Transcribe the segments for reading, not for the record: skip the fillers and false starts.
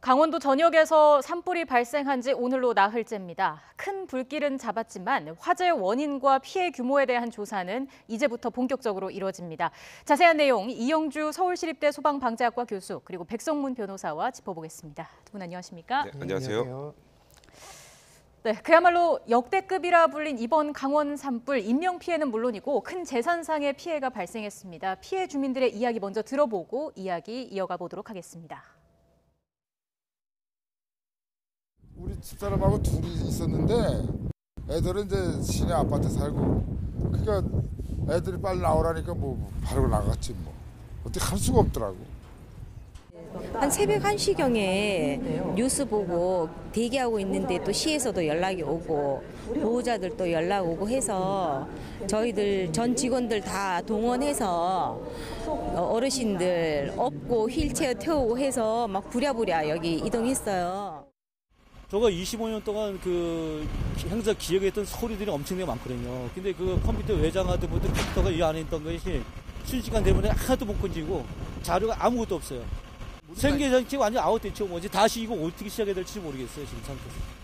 강원도 전역에서 산불이 발생한 지 오늘로 나흘째입니다. 큰 불길은 잡았지만 화재 원인과 피해 규모에 대한 조사는 이제부터 본격적으로 이뤄집니다. 자세한 내용 이영주 서울시립대 소방방재학과 교수 그리고 백성문 변호사와 짚어보겠습니다. 두 분 안녕하십니까? 네, 안녕하세요. 네, 그야말로 역대급이라 불린 이번 강원 산불 인명피해는 물론이고 큰 재산상의 피해가 발생했습니다. 피해 주민들의 이야기 먼저 들어보고 이야기 이어가 보도록 하겠습니다. 우리 집사람하고 둘이 있었는데 애들은 이제 시내 아파트 살고 그러니까 애들이 빨리 나오라니까 뭐 바로 나갔지 뭐 어떻게 할 수가 없더라고. 한 새벽 1시경에 뉴스 보고 대기하고 있는데 또 시에서도 연락이 오고 보호자들도 연락 오고 해서 저희들 전 직원들 다 동원해서 어르신들 업고 휠체어 태우고 해서 막 부랴부랴 여기 이동했어요. 저가 25년 동안 항상 기억했던 소리들이 엄청나게 많거든요. 근데 그 컴퓨터 외장하드 보드 컴퓨터가 이 안에 있던 것이 순식간 때문에 하나도 못 건지고 자료가 아무것도 없어요. 생계장치 완전 아웃됐죠. 뭐지 다시 이거 어떻게 시작해야 될지 모르겠어요. 지금 상태에서.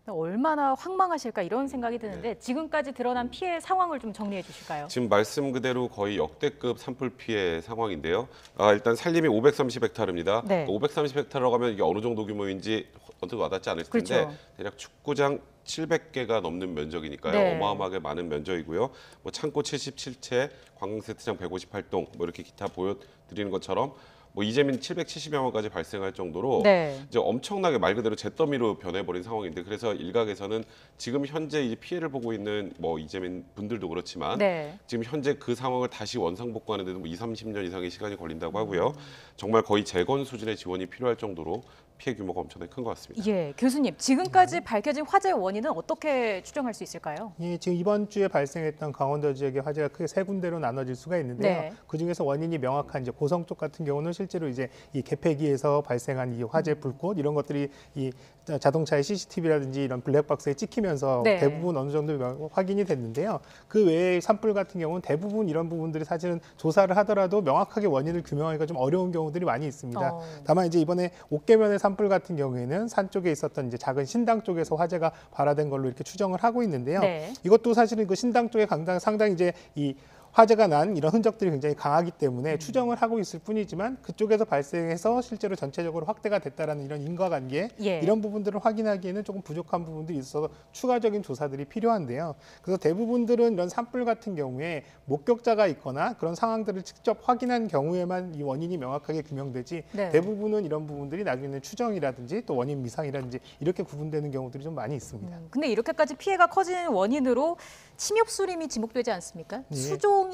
얼마나 황망하실까 이런 생각이 드는데 지금까지 드러난 피해 상황을 좀 정리해 주실까요? 지금 말씀 그대로 거의 역대급 산불 피해 상황인데요. 일단 산림이 530헥타르입니다. 네. 530헥타르라고 하면 이게 어느 정도 규모인지 어떻게 와닿지 않을 텐데 그렇죠. 대략 축구장 700개가 넘는 면적이니까요. 네. 어마어마하게 많은 면적이고요. 뭐 창고 77채, 관광세트장 158동, 뭐 이렇게 기타 보여드리는 것처럼 뭐 이재민 770여 원까지 발생할 정도로 네. 이제 엄청나게 말 그대로 잿더미로 변해버린 상황인데 그래서 일각에서는 지금 현재 이제 피해를 보고 있는 뭐 이재민 분들도 그렇지만 네. 지금 현재 그 상황을 다시 원상복구하는데도 뭐 20-30년 이상의 시간이 걸린다고 하고요. 정말 거의 재건 수준의 지원이 필요할 정도로 피해 규모가 엄청나게 큰 것 같습니다. 예, 교수님 지금까지 밝혀진 화재 원인은 어떻게 추정할 수 있을까요? 예, 지금 이번 주에 발생했던 강원도 지역의 화재가 크게 세 군데로 나눠질 수가 있는데요. 네. 그 중에서 원인이 명확한 이제 고성 쪽 같은 경우는 실제로 이제 이 개폐기에서 발생한 이 화재 불꽃 이런 것들이 이 자동차의 CCTV라든지 이런 블랙박스에 찍히면서 네. 대부분 어느 정도 확인이 됐는데요. 그 외에 산불 같은 경우는 대부분 이런 부분들이 사실은 조사를 하더라도 명확하게 원인을 규명하기가 좀 어려운 경우들이 많이 있습니다. 다만 이제 이번에 옥계면의 산불 같은 경우에는 산 쪽에 있었던 이제 작은 신당 쪽에서 화재가 발화된 걸로 이렇게 추정을 하고 있는데요. 네. 이것도 사실은 그 신당 쪽에 상당히 이제 이 화재가 난 이런 흔적들이 굉장히 강하기 때문에 추정을 하고 있을 뿐이지만 그쪽에서 발생해서 실제로 전체적으로 확대가 됐다라는 이런 인과관계 예. 이런 부분들을 확인하기에는 조금 부족한 부분들이 있어서 추가적인 조사들이 필요한데요. 그래서 대부분들은 이런 산불 같은 경우에 목격자가 있거나 그런 상황들을 직접 확인한 경우에만 이 원인이 명확하게 규명되지 네. 대부분은 이런 부분들이 나중에는 추정이라든지 또 원인 미상이라든지 이렇게 구분되는 경우들이 좀 많이 있습니다. 근데 이렇게까지 피해가 커지는 원인으로 침엽수림이 지목되지 않습니까? 예. 수종이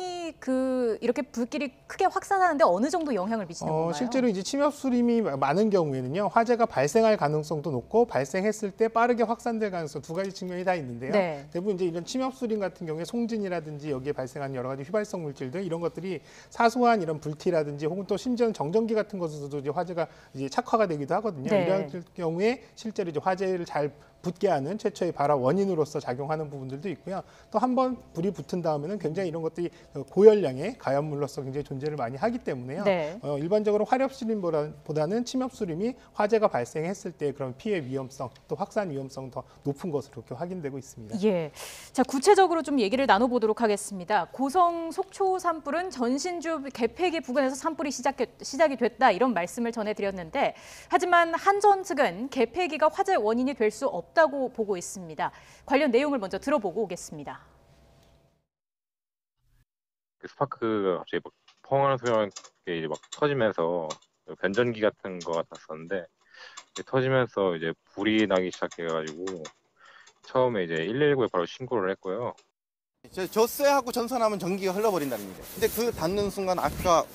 이렇게 불길이 크게 확산하는데 어느 정도 영향을 미치는 건가요? 실제로 이제 침엽수림이 많은 경우에는요, 화재가 발생할 가능성도 높고 발생했을 때 빠르게 확산될 가능성 두 가지 측면이 다 있는데요. 네. 대부분 이제 이런 침엽수림 같은 경우에 송진이라든지 여기에 발생한 여러 가지 휘발성 물질 등 이런 것들이 사소한 이런 불티라든지 혹은 또 심지어는 정전기 같은 것에서도 이제 화재가 이제 착화가 되기도 하거든요. 네. 이런 경우에 실제로 이제 화재를 잘 붙게 하는 최초의 발화 원인으로서 작용하는 부분들도 있고요. 또 한 번 불이 붙은 다음에는 굉장히 이런 것들이 고열량의 가연물로서 굉장히 존재를 많이 하기 때문에요. 네. 일반적으로 화력수림보다는 침엽수림이 화재가 발생했을 때 그런 피해 위험성 또 확산 위험성 더 높은 것으로 이렇게 확인되고 있습니다. 예. 자, 구체적으로 좀 얘기를 나눠보도록 하겠습니다. 고성 속초 산불은 전신주 개폐기 부근에서 산불이 시작이 됐다 이런 말씀을 전해드렸는데 하지만 한전 측은 개폐기가 화재 원인이 될 수 없다고 보고 있습니다. 관련 내용을 먼저 들어보고 오겠습니다. 스파크가 갑자기 막 펑하는 소리가 이제 막 터지면서 변전기 같은 거 같았었는데 터지면서 이제 불이 나기 시작해가지고 처음에 이제 119에 바로 신고를 했고요. 젖쇠하고 전선하면 전기가 흘러버린다는 얘기죠. 근데 그 닿는 순간 아까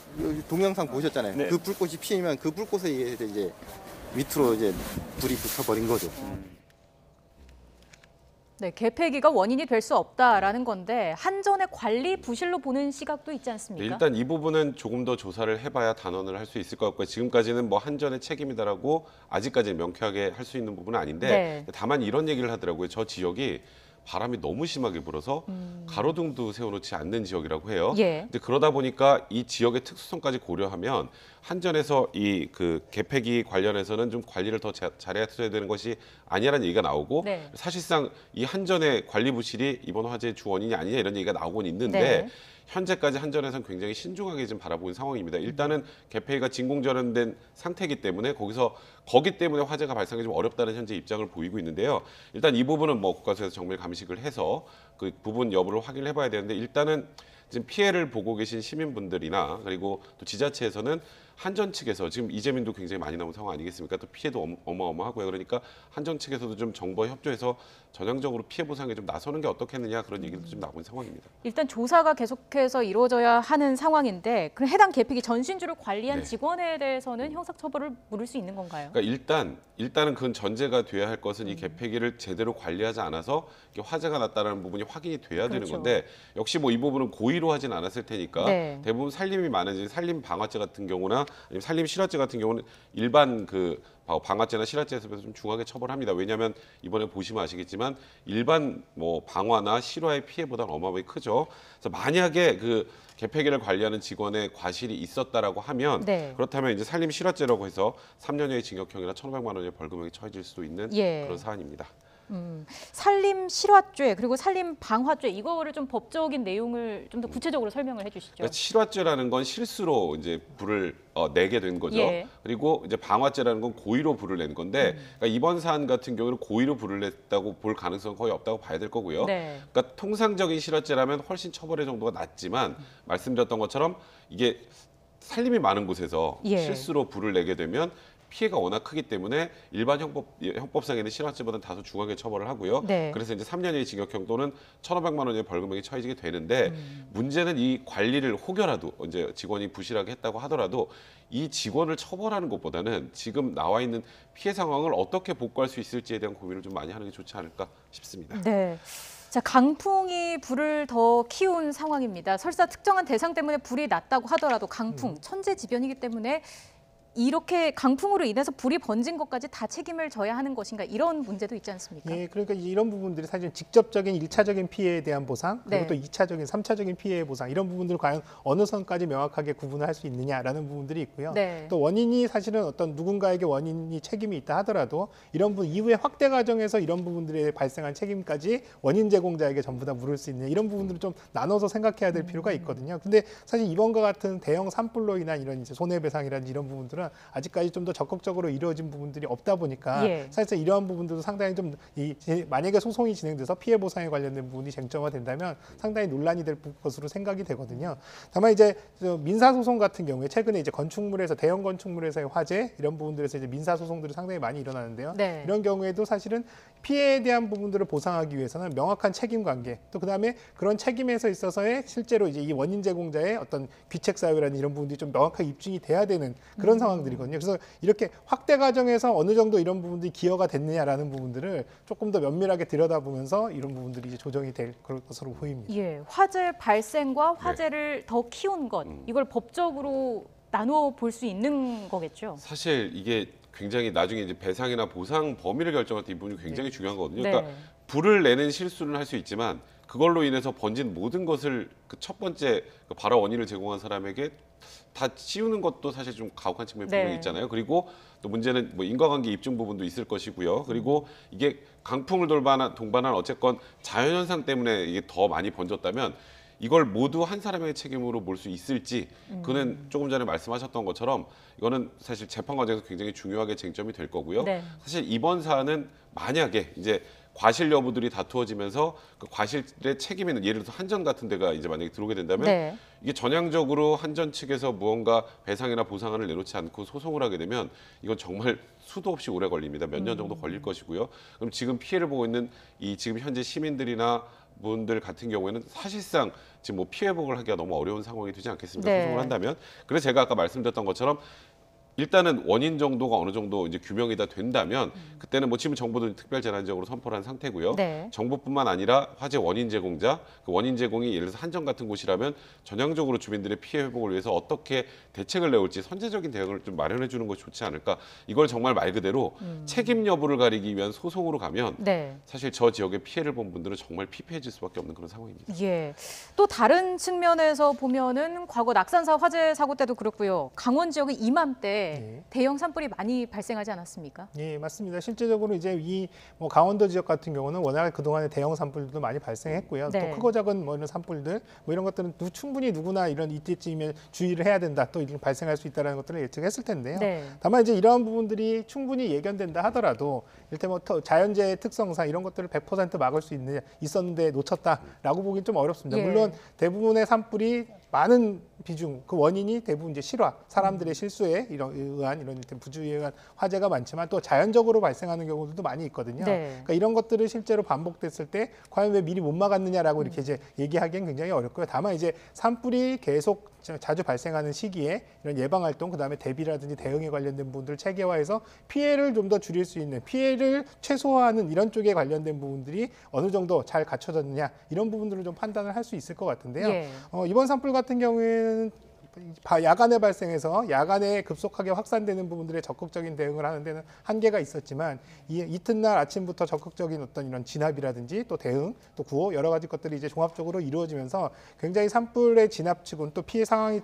동영상 보셨잖아요. 네. 그 불꽃이 피면 그 불꽃에 의해서 이제 밑으로 이제 불이 붙어버린 거죠. 네, 개폐기가 원인이 될 수 없다라는 건데 한전의 관리 부실로 보는 시각도 있지 않습니까? 일단 이 부분은 조금 더 조사를 해봐야 단언을 할 수 있을 것 같고요. 지금까지는 뭐 한전의 책임이다라고 아직까지는 명쾌하게 할 수 있는 부분은 아닌데 네. 다만 이런 얘기를 하더라고요. 저 지역이 바람이 너무 심하게 불어서 가로등도 세워놓지 않는 지역이라고 해요. 예. 근데 그러다 보니까 이 지역의 특수성까지 고려하면 한전에서 이 그 개폐기 관련해서는 좀 관리를 더 잘해야 되는 것이 아니라는 얘기가 나오고 네. 사실상 이 한전의 관리 부실이 이번 화재의 주 원인이 아니냐 이런 얘기가 나오곤 있는데 네. 현재까지 한전에서는 굉장히 신중하게 좀 바라보는 상황입니다. 일단은 개폐기가 진공전환된 상태이기 때문에 거기 때문에 화재가 발생이 좀 어렵다는 현재 입장을 보이고 있는데요. 일단 이 부분은 뭐 국가수에서 정밀 감식을 해서 그 부분 여부를 확인을 해봐야 되는데 일단은 지금 피해를 보고 계신 시민분들이나 그리고 또 지자체에서는 한전 측에서 지금 이재민도 굉장히 많이 나온 상황 아니겠습니까? 또 피해도 어마어마하고요. 그러니까 한전 측에서도 좀 정부와 협조해서 전향적으로 피해 보상에 좀 나서는 게 어떻겠느냐 그런 얘기도 좀 나오는 상황입니다. 일단 조사가 계속해서 이루어져야 하는 상황인데 그럼 해당 개폐기 전신주를 관리한 네. 직원에 대해서는 형사처벌을 물을 수 있는 건가요? 그러니까 일단은 그건 전제가 돼야 할 것은 이 개폐기를 제대로 관리하지 않아서 이게 화재가 났다는 부분이 확인이 돼야 되는 그렇죠. 건데 역시 뭐 이 부분은 고의로 하진 않았을 테니까 네. 대부분 살림이 많은 살림 방화죄 같은 경우나 아니면 살림 실화죄 같은 경우는 일반 그 방화죄나 실화죄에서 좀 중하게 처벌합니다. 왜냐하면 이번에 보시면 아시겠지만 일반 뭐 방화나 실화의 피해보다는 어마어마하게 크죠. 그래서 만약에 그 개폐기를 관리하는 직원의 과실이 있었다라고 하면 네. 그렇다면 이제 살림 실화죄라고 해서 3년여의 징역형이나 1,500만 원의 벌금형이 처해질 수도 있는 예. 그런 사안입니다. 살림 실화죄 그리고 살림 방화죄 이거를 좀 법적인 내용을 좀 더 구체적으로 설명을 해주시죠. 그러니까 실화죄라는 건 실수로 이제 불을 내게 된 거죠. 예. 그리고 이제 방화죄라는 건 고의로 불을 낸 건데 그러니까 이번 사안 같은 경우는 고의로 불을 냈다고 볼 가능성은 거의 없다고 봐야 될 거고요. 네. 그러니까 통상적인 실화죄라면 훨씬 처벌의 정도가 낮지만 말씀드렸던 것처럼 이게 살림이 많은 곳에서 예. 실수로 불을 내게 되면 피해가 워낙 크기 때문에 일반 형법상에는 실화죄보다는 다소 중하게 처벌을 하고요. 네. 그래서 이제 3년의 징역형 또는 1,500만 원의 벌금형이 처해지게 되는데 문제는 이 관리를 혹여라도 이제 직원이 부실하게 했다고 하더라도 이 직원을 처벌하는 것보다는 지금 나와 있는 피해 상황을 어떻게 복구할 수 있을지에 대한 고민을 좀 많이 하는 게 좋지 않을까 싶습니다. 네. 자, 강풍이 불을 더 키운 상황입니다. 설사 특정한 대상 때문에 불이 났다고 하더라도 강풍, 천재지변이기 때문에 이렇게 강풍으로 인해서 불이 번진 것까지 다 책임을 져야 하는 것인가 이런 문제도 있지 않습니까? 예, 그러니까 이런 부분들이 사실 직접적인 1차적인 피해에 대한 보상, 그리고 네. 또 2차적인, 3차적인 피해 보상 이런 부분들을 과연 어느 선까지 명확하게 구분을 할 수 있느냐라는 부분들이 있고요. 네. 또 원인이 사실은 어떤 누군가에게 원인이 책임이 있다 하더라도 이런 부분 이후에 확대 과정에서 이런 부분들에 발생한 책임까지 원인 제공자에게 전부 다 물을 수 있는 이런 부분들을 좀 나눠서 생각해야 될 필요가 있거든요. 근데 사실 이번과 같은 대형 산불로 인한 이런 이제 손해배상이라든지 이런 부분들은 아직까지 좀 더 적극적으로 이루어진 부분들이 없다 보니까 예. 사실 이러한 부분들도 상당히 좀 만약에 소송이 진행돼서 피해 보상에 관련된 부분이 쟁점화된다면 상당히 논란이 될 것으로 생각이 되거든요. 다만 이제 민사 소송 같은 경우에 최근에 이제 건축물에서 대형 건축물에서의 화재 이런 부분들에서 이제 민사 소송들이 상당히 많이 일어나는데요. 네. 이런 경우에도 사실은 피해에 대한 부분들을 보상하기 위해서는 명확한 책임 관계 또 그다음에 그런 책임에서 있어서의 실제로 이제 이 원인 제공자의 어떤 귀책 사유라는 이런 부분들이 좀 명확하게 입증이 돼야 되는 그런 상황들이거든요. 그래서 이렇게 확대 과정에서 어느 정도 이런 부분들이 기여가 됐느냐라는 부분들을 조금 더 면밀하게 들여다보면서 이런 부분들이 이제 조정이 될 것으로 보입니다. 예, 화재 발생과 화재를 더 키운 것 이걸 법적으로 나누어 볼 수 있는 거겠죠. 사실 이게 굉장히 나중에 이제 배상이나 보상 범위를 결정할 때 이 부분이 굉장히 중요한 거거든요. 네. 그러니까 불을 내는 실수는 할 수 있지만 그걸로 인해서 번진 모든 것을 그 첫 번째 그 발화 원인을 제공한 사람에게 다 씌우는 것도 사실 좀 가혹한 측면이 분명히 네. 있잖아요. 그리고 또 문제는 뭐 인과관계 입증 부분도 있을 것이고요. 그리고 이게 강풍을 동반한 어쨌건 자연현상 때문에 이게 더 많이 번졌다면 이걸 모두 한 사람의 책임으로 몰 수 있을지 그는 조금 전에 말씀하셨던 것처럼 이거는 사실 재판 과정에서 굉장히 중요하게 쟁점이 될 거고요. 네. 사실 이번 사안은 만약에 이제 과실 여부들이 다투어지면서 그 과실의 책임 있는 예를 들어서 한전 같은 데가 이제 만약에 들어오게 된다면 네. 이게 전향적으로 한전 측에서 무언가 배상이나 보상을 내놓지 않고 소송을 하게 되면 이건 정말 수도 없이 오래 걸립니다. 몇 년 정도 걸릴 것이고요. 그럼 지금 피해를 보고 있는 이 지금 현재 시민들이나 분들 같은 경우에는 사실상 지금 뭐 피해 회복을 하기가 너무 어려운 상황이 되지 않겠습니까? 네. 소송을 한다면. 그래서 제가 아까 말씀드렸던 것처럼 일단은 원인 정도가 어느 정도 이제 규명이 다 된다면 그때는 뭐 지금 정부도 특별재난지역으로 선포를 한 상태고요. 네. 정부뿐만 아니라 화재 원인 제공자, 그 원인 제공이 예를 들어서 한전 같은 곳이라면 전향적으로 주민들의 피해 회복을 위해서 어떻게 대책을 내올지 선제적인 대응을 좀 마련해 주는 것이 좋지 않을까. 이걸 정말 말 그대로 책임 여부를 가리기 위한 소송으로 가면 네. 사실 저 지역에 피해를 본 분들은 정말 피폐해질 수밖에 없는 그런 상황입니다. 예. 또 다른 측면에서 보면은 과거 낙산사 화재 사고 때도 그렇고요. 강원 지역의 이맘때 대형 산불이 많이 발생하지 않았습니까? 예, 맞습니다. 실제적으로 이제 이 뭐 강원도 지역 같은 경우는 워낙 그동안에 대형 산불들도 많이 발생했고요. 네. 또 크고 작은 뭐 이런 산불들 뭐 이런 것들은 충분히 누구나 이런 이때쯤이면 주의를 해야 된다. 또 이런 발생할 수 있다는 것들을 예측했을 텐데요. 네. 다만 이제 이러한 부분들이 충분히 예견된다 하더라도 이를테면 자연재해 특성상 이런 것들을 100% 막을 수 있었는데 놓쳤다라고 보기는 좀 어렵습니다. 예. 물론 대부분의 산불이 많은 비중, 그 원인이 대부분 이제 실화, 사람들의 실수에 의한 이런 부주의에 의한 화재가 많지만 또 자연적으로 발생하는 경우들도 많이 있거든요. 네. 그러니까 이런 것들을 실제로 반복됐을 때 과연 왜 미리 못 막았느냐라고 이렇게 이제 얘기하기엔 굉장히 어렵고요. 다만 이제 산불이 계속 자주 발생하는 시기에 이런 예방 활동, 그다음에 대비라든지 대응에 관련된 부분들을 체계화해서 피해를 좀 더 줄일 수 있는, 피해를 최소화하는 이런 쪽에 관련된 부분들이 어느 정도 잘 갖춰졌느냐 이런 부분들을 좀 판단을 할 수 있을 것 같은데요. 예. 이번 산불 같은 경우에는 야간에 발생해서 야간에 급속하게 확산되는 부분들에 적극적인 대응을 하는 데는 한계가 있었지만 이튿날 아침부터 적극적인 어떤 이런 진압이라든지 또 대응, 또 구호 여러 가지 것들이 이제 종합적으로 이루어지면서 굉장히 산불의 진압 측은 또 피해 상황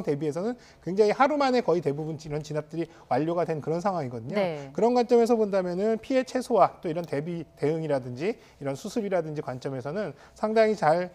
대비해서는 굉장히 하루 만에 거의 대부분 이런 진압들이 완료가 된 그런 상황이거든요. 네. 그런 관점에서 본다면은 피해 최소화 또 이런 대비 대응이라든지 이런 수습이라든지 관점에서는 상당히 잘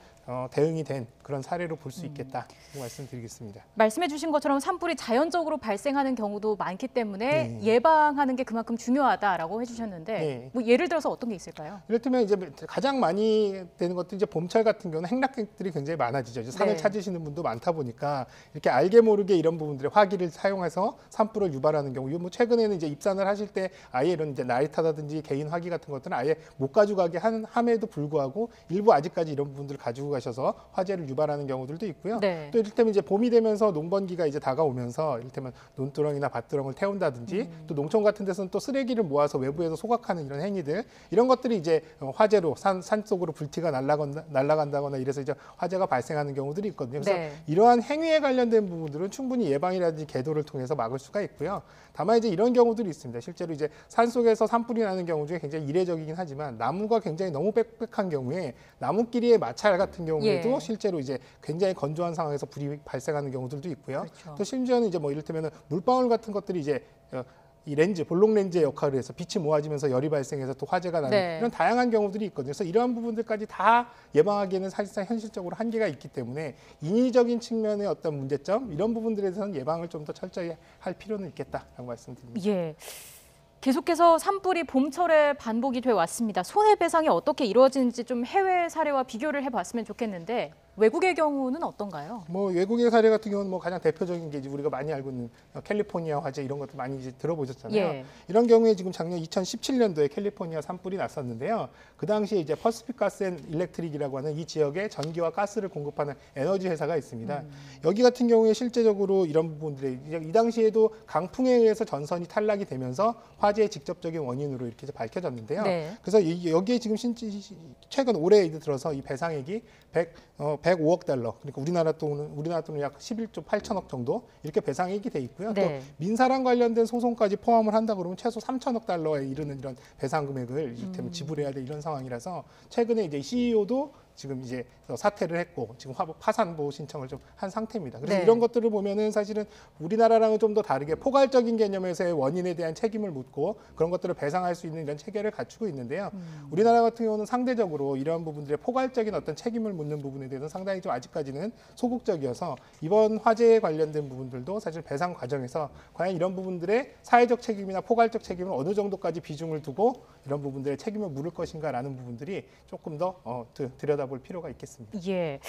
대응이 된 그런 사례로 볼 수 있겠다 말씀드리겠습니다. 말씀해 주신 것처럼 산불이 자연적으로 발생하는 경우도 많기 때문에 네. 예방하는 게 그만큼 중요하다라고 해주셨는데 네. 뭐 예를 들어서 어떤 게 있을까요? 이를테면 이제 가장 많이 되는 것도 이제 봄철 같은 경우는 행락객들이 굉장히 많아지죠. 이제 산을 네. 찾으시는 분도 많다 보니까 이렇게 알게 모르게 이런 부분들의 화기를 사용해서 산불을 유발하는 경우, 뭐 최근에는 이제 입산을 하실 때 아예 이런 이제 나이타라든지 개인 화기 같은 것들은 아예 못 가져가게 함에도 불구하고 일부 아직까지 이런 부분들을 가지고 가셔서 화재를 유발하는 경우들도 있고요. 네. 또 이를테면 이제 봄이 되면서 농번기가 이제 다가오면서 이를테면 논두렁이나 밭두렁을 태운다든지 또 농촌 같은 데서는 또 쓰레기를 모아서 외부에서 소각하는 이런 행위들 이런 것들이 이제 화재로 산 속으로 불티가 날아간다거나 이래서 이제 화재가 발생하는 경우들이 있거든요. 그래서 네. 이러한 행위에 관련된 부분들은 충분히 예방이라든지 계도를 통해서 막을 수가 있고요. 다만 이제 이런 경우들이 있습니다. 실제로 이제 산 속에서 산불이 나는 경우 중에 굉장히 이례적이긴 하지만 나무가 굉장히 너무 빽빽한 경우에 나무끼리의 마찰 같은 경우에도 예. 실제로 이제 굉장히 건조한 상황에서 불이 발생하는 경우들도 있고요. 그렇죠. 또 심지어는 이제 뭐 이를테면 물방울 같은 것들이 이제 이 렌즈, 볼록 렌즈의 역할을 해서 빛이 모아지면서 열이 발생해서 또 화재가 나는 네. 이런 다양한 경우들이 있거든요. 그래서 이러한 부분들까지 다 예방하기에는 사실상 현실적으로 한계가 있기 때문에 인위적인 측면의 어떤 문제점 이런 부분들에 대해서는 예방을 좀 더 철저히 할 필요는 있겠다라고 말씀드립니다. 예. 계속해서 산불이 봄철에 반복이 돼 왔습니다. 손해배상이 어떻게 이루어지는지 좀 해외 사례와 비교를 해봤으면 좋겠는데 외국의 경우는 어떤가요? 뭐 외국의 사례 같은 경우는 뭐 가장 대표적인 게 이제 우리가 많이 알고 있는 캘리포니아 화재 이런 것도 많이 이제 들어보셨잖아요. 예. 이런 경우에 지금 작년 2017년도에 캘리포니아 산불이 났었는데요. 그 당시에 이제 퍼시픽 가스 앤 일렉트릭이라고 하는 이 지역에 전기와 가스를 공급하는 에너지 회사가 있습니다. 여기 같은 경우에 실제적으로 이런 부분들이 이 당시에도 강풍에 의해서 전선이 탈락이 되면서 화재의 직접적인 원인으로 이렇게 밝혀졌는데요. 네. 그래서 여기에 지금 최근 올해 들어서 이 배상액이 105억 달러, 그러니까 우리나라 돈은 약 11조 8천억 정도 이렇게 배상액이 돼 있고요. 네. 또 민사랑 관련된 소송까지 포함을 한다 그러면 최소 3천억 달러에 이르는 이런 배상 금액을 이를테면 지불해야 될 이런 상황이라서 최근에 이제 CEO도 지금 이제 사퇴를 했고 지금 파산보호 신청을 좀 한 상태입니다. 그래서 네. 이런 것들을 보면은 사실은 우리나라랑은 좀 더 다르게 포괄적인 개념에서의 원인에 대한 책임을 묻고 그런 것들을 배상할 수 있는 이런 체계를 갖추고 있는데요. 우리나라 같은 경우는 상대적으로 이러한 부분들의 포괄적인 어떤 책임을 묻는 부분에 대해서 상당히 좀 아직까지는 소극적이어서 이번 화재에 관련된 부분들도 사실 배상 과정에서 과연 이런 부분들의 사회적 책임이나 포괄적 책임을 어느 정도까지 비중을 두고 이런 부분들의 책임을 물을 것인가라는 부분들이 조금 더 들여다볼 필요가 있겠습니다. 예.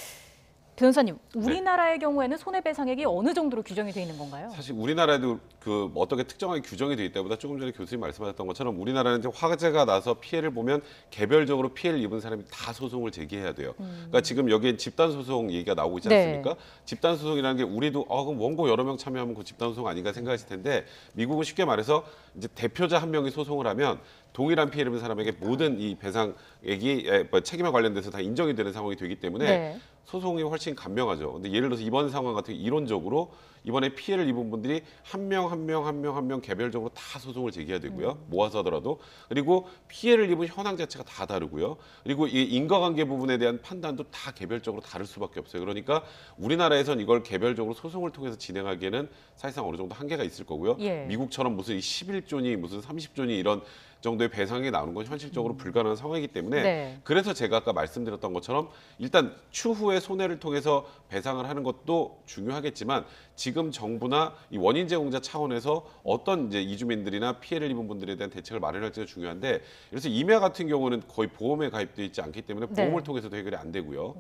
변호사님, 우리나라의 경우에는 손해배상액이 어느 정도로 규정이 돼 있는 건가요? 사실 우리나라에도 그 어떻게 특정하게 규정이 돼 있다보다 조금 전에 교수님 말씀하셨던 것처럼 우리나라는 이제 화재가 나서 피해를 보면 개별적으로 피해를 입은 사람이 다 소송을 제기해야 돼요. 그러니까 지금 여기에 집단 소송 얘기가 나오고 있지 않습니까? 집단 소송이라는 게 우리도 그럼 원고 여러 명 참여하면 그 집단 소송 아닌가 생각하실 텐데 미국은 쉽게 말해서 이제 대표자 한 명이 소송을 하면 동일한 피해를 입은 사람에게 모든 이 배상액이 책임에 관련돼서 다 인정이 되는 상황이 되기 때문에 소송이 훨씬 간명하죠. 근데 예를 들어서 이번 상황 같은 경우 이론적으로 이번에 피해를 입은 분들이 한 명 개별적으로 다 소송을 제기해야 되고요. 모아서 하더라도. 그리고 피해를 입은 현황 자체가 다 다르고요. 그리고 이 인과관계 부분에 대한 판단도 다 개별적으로 다를 수밖에 없어요. 그러니까 우리나라에선 이걸 개별적으로 소송을 통해서 진행하기에는 사실상 어느 정도 한계가 있을 거고요. 미국처럼 무슨 11조니 무슨 30조니 이런 정도의 배상이 나오는 건 현실적으로 불가능한 상황이기 때문에 그래서 제가 아까 말씀드렸던 것처럼 일단 추후에 손해를 통해서 배상을 하는 것도 중요하겠지만 지금 정부나 이 원인 제공자 차원에서 어떤 이제 이주민들이나 피해를 입은 분들에 대한 대책을 마련할지가 중요한데 그래서 임야 같은 경우는 거의 보험에 가입되어 있지 않기 때문에 보험을 통해서도 해결이 안 되고요.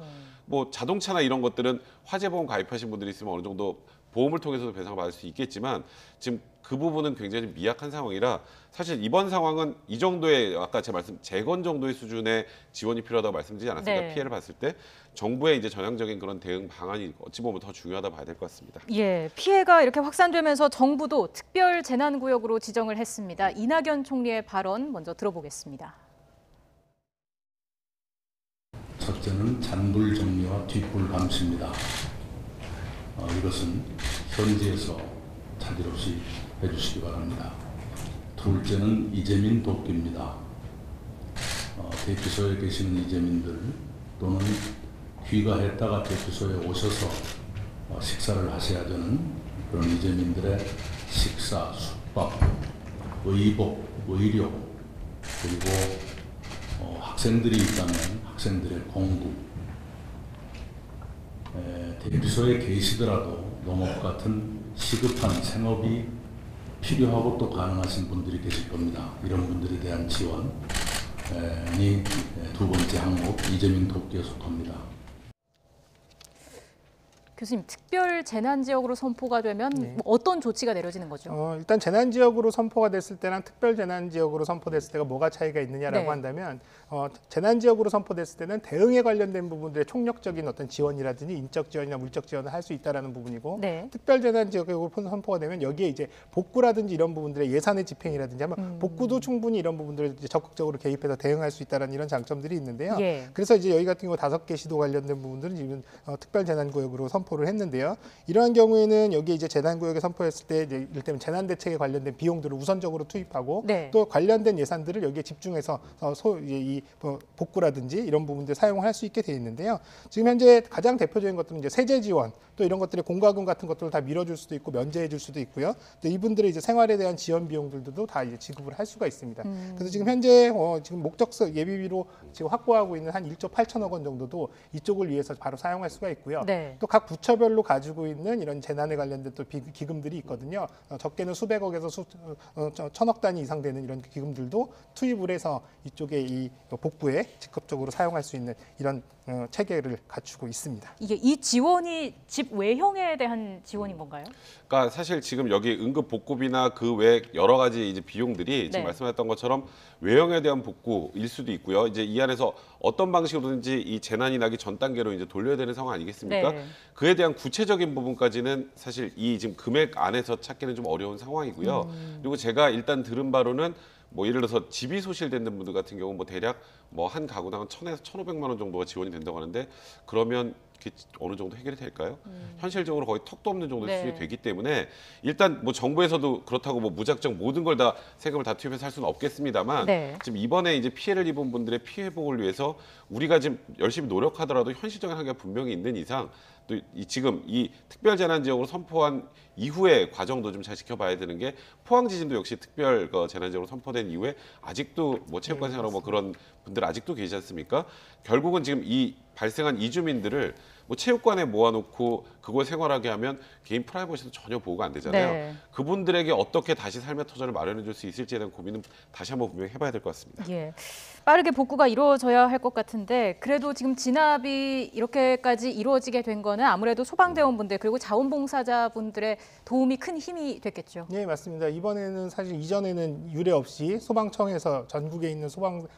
뭐 자동차나 이런 것들은 화재보험 가입하신 분들이 있으면 어느 정도 보험을 통해서도 배상을 받을 수 있겠지만 지금 그 부분은 굉장히 미약한 상황이라 사실 이번 상황은 이 정도의 아까 제 말씀 재건 정도의 수준의 지원이 필요하다고 말씀드리지 않았습니까? 피해를 봤을 때 정부의 이제 전향적인 그런 대응 방안이 어찌 보면 더 중요하다 봐야 될 것 같습니다. 피해가 이렇게 확산되면서 정부도 특별 재난구역으로 지정을 했습니다. 이낙연 총리의 발언 먼저 들어보겠습니다. 첫째는 잔불 정리와 뒷불 감시입니다. 이것은 현지에서 차질 없이 해주시기 바랍니다. 둘째는 이재민 돕기입니다. 대피소에 계시는 이재민들 또는 귀가했다가 대피소에 오셔서 식사를 하셔야 되는 그런 이재민들의 식사, 숙박, 의복, 의료 그리고 학생들이 있다면 학생들의 공부 대피소에 계시더라도 농업 같은 시급한 생업이 필요하고 또 가능하신 분들이 계실 겁니다. 이런 분들에 대한 지원이 두 번째 항목 이재민 돕기에 속합니다. 교수님, 특별 재난 지역으로 선포가 되면 어떤 조치가 내려지는 거죠? 일단 재난 지역으로 선포가 됐을 때랑 특별 재난 지역으로 선포됐을 때가 뭐가 차이가 있느냐라고 한다면 재난 지역으로 선포됐을 때는 대응에 관련된 부분들의 총력적인 어떤 지원이라든지 인적 지원이나 물적 지원을 할 수 있다라는 부분이고 특별 재난 지역으로 선포가 되면 여기에 이제 복구라든지 이런 부분들의 예산의 집행이라든지 하면 복구도 충분히 이런 부분들을 이제 적극적으로 개입해서 대응할 수 있다라는 이런 장점들이 있는데요. 그래서 이제 여기 같은 경우 5개 시도 관련된 부분들은 지금 특별 재난 구역으로 선포를 했는데요. 이러한 경우에는 여기 이제 재난구역에 선포했을 때 이제 이를테면 재난대책에 관련된 비용들을 우선적으로 투입하고 또 관련된 예산들을 여기에 집중해서 이 복구라든지 이런 부분들 사용할 수 있게 돼 있는데요. 지금 현재 가장 대표적인 것들은 이제 세제 지원 또 이런 것들의 공과금 같은 것들을 다 밀어줄 수도 있고 면제해 줄 수도 있고요. 또 이분들의 이제 생활에 대한 지원 비용들도 다 이제 지급을 할 수가 있습니다. 그래서 지금 현재 지금 목적서 예비비로 지금 확보하고 있는 한 1조 8천억 원 정도도 이쪽을 위해서 바로 사용할 수가 있고요. 또 각 부처별로 가지고 있는 이런 재난에 관련된 또 기금들이 있거든요. 적게는 수백억에서 천억 단위 이상 되는 이런 기금들도 투입을 해서 이쪽에 이 복구에 직접적으로 사용할 수 있는 이런 체계를 갖추고 있습니다. 이 지원이 집 외형에 대한 지원인 건가요? 그러니까 사실 지금 여기 응급 복구비나 그 외 여러 가지 이제 비용들이 지금 말씀하셨던 것처럼 외형에 대한 복구일 수도 있고요. 이제 이 안에서 어떤 방식으로든지 이 재난이 나기 전 단계로 이제 돌려야 되는 상황 아니겠습니까? 그에 대한 구체적인 부분까지는 사실 이 지금 금액 안에서 찾기는 좀 어려운 상황이고요. 그리고 제가 일단 들은 바로는 뭐 예를 들어서 집이 소실된 분들 같은 경우 뭐 대략 뭐 한 가구당 1,000에서 1,500만 원 정도가 지원이 된다고 하는데 그러면 그게 어느 정도 해결이 될까요? 현실적으로 거의 턱도 없는 정도 수준이 되기 때문에 일단 뭐 정부에서도 그렇다고 뭐 무작정 모든 걸 다 세금을 다 투입해서 할 수는 없겠습니다만 지금 이번에 이제 피해를 입은 분들의 피해 복을 위해서 우리가 지금 열심히 노력하더라도 현실적인 한계가 분명히 있는 이상 또 지금 이 특별재난지역으로 선포한 이후의 과정도 좀 잘 지켜봐야 되는 게 포항 지진도 역시 특별 재난지역으로 선포된 이후에 아직도 뭐 체육관생활하고 뭐 그런 분들 아직도 계시지 않습니까? 결국은 지금 이 발생한 이주민들을 뭐 체육관에 모아놓고 그걸 생활하게 하면 개인 프라이버시도 전혀 보호가 안 되잖아요. 네. 그분들에게 어떻게 다시 삶의 터전을 마련해 줄 수 있을지에 대한 고민은 다시 한번 분명히 해봐야 될 것 같습니다. 예. 빠르게 복구가 이루어져야 할 것 같은데 그래도 지금 진압이 이렇게까지 이루어지게 된 거는 아무래도 소방대원분들 그리고 자원봉사자분들의 도움이 큰 힘이 됐겠죠. 네, 맞습니다. 이번에는 사실 이전에는 유례 없이 소방청에서 전국에 있는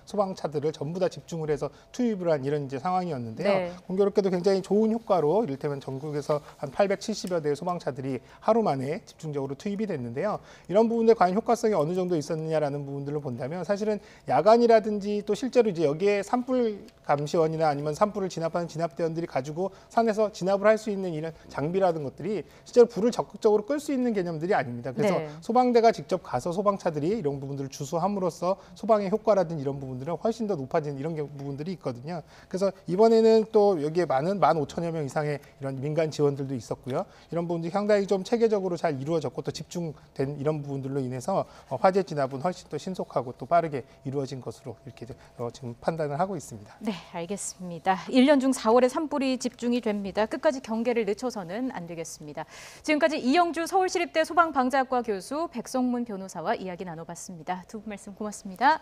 소방차들을 전부 다 집중을 해서 투입을 한 이런 이제 상황이었는데요. 네. 공교롭게도 굉장히 좋은 효과로 이를테면 전국에서 한 870여 대의 소방차들이 하루 만에 집중적으로 투입이 됐는데요. 이런 부분들 과연 효과성이 어느 정도 있었느냐라는 부분들을 본다면 사실은 야간이라든지 또 실제로 이제 여기에 산불 감시원이나 아니면 산불을 진압하는 진압대원들이 가지고 산에서 진압을 할 수 있는 이런 장비라든 것들이 실제로 불을 적극적으로 끌 수 있는 개념들이 아닙니다. 그래서 네. 소방대가 직접 가서 소방차들이 이런 부분들을 주수함으로써 소방의 효과라든지 이런 부분들은 훨씬 더 높아지는 이런 부분들이 있거든요. 그래서 이번에는 또 여기에 많은 15,000여 명 이상의 이런 민간 지원들도 있었고요. 이런 부분들이 상당히 좀 체계적으로 잘 이루어졌고 또 집중된 이런 부분들로 인해서 화재 진압은 훨씬 더 신속하고 또 빠르게 이루어진 것으로 이렇게 지금 판단을 하고 있습니다. 네, 알겠습니다. 1년 중 4월에 산불이 집중이 됩니다. 끝까지 경계를 늦춰서는 안 되겠습니다. 지금까지 이영주 서울시립대 소방방재학과 교수, 백성문 변호사와 이야기 나눠봤습니다. 두 분 말씀 고맙습니다.